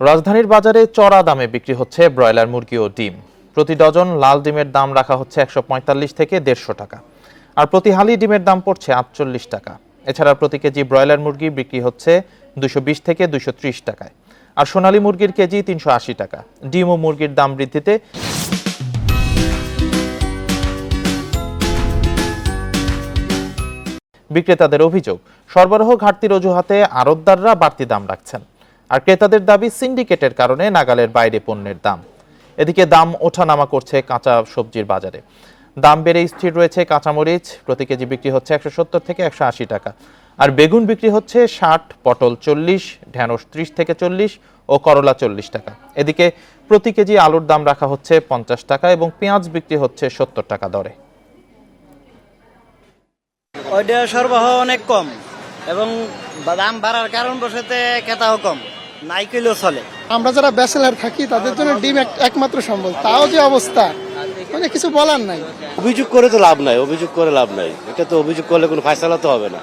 রাজধানীর বাজারে চড়া দামে বিক্রি হচ্ছে ব্রয়লার মুরগি ও ডিম। প্রতি ডজন লাল ডিমের দাম রাখা হচ্ছে 145 থেকে 150 টাকা, আর প্রতি হালি ডিমের দাম পড়ছে 48 টাকা। এছাড়া প্রতি কেজি ব্রয়লার মুরগি বিক্রি হচ্ছে 220 থেকে 230 টাকায়, আর সোনালী মুরগির কেজি 380 টাকা। ডিম ও মুরগির দাম বৃদ্ধিতে বিক্রেতাদের অভিযোগ, সরবরাহ ঘাটতির অজুহাতে আড়তদাররা বাড়তি দাম রাখছেন, আর ক্রেতাদের দাবি সিন্ডিকেটের কারণে নাগালের বাইরে পণ্যের দাম। এদিকে দাম ওঠানামা করছে কাঁচা সবজির বাজারে। দাম বেড়ে স্থির রয়েছে কাঁচামরিচ, প্রতি কেজি বিক্রি হচ্ছে 170 থেকে 180 টাকা, আর বেগুন বিক্রি হচ্ছে 60, পটল 40, ঢেঁড়স 30 থেকে 40 ও করলা 40 টাকা। এদিকে প্রতি কেজি আলুর দাম রাখা হচ্ছে 50 টাকা এবং পেঁয়াজ বিক্রি হচ্ছে 70 টাকা দরে। ওইটা সরবরাহ অনেক কম এবং দাম বাড়ার কারণ বসতে ক্রেতাও কম, নাই কইলেও চলে। আমরা যারা ব্যাচেলার থাকি তাদের জন্য ডিম একমাত্র সম্বল, তাও যে অবস্থা মানে কিছু বলার নাই। অভিযোগ করে তো লাভ নাই, অভিযোগ করে লাভ নাই, এটা তো অভিযোগ করলে কোনো ফায়সালা তো হবে না।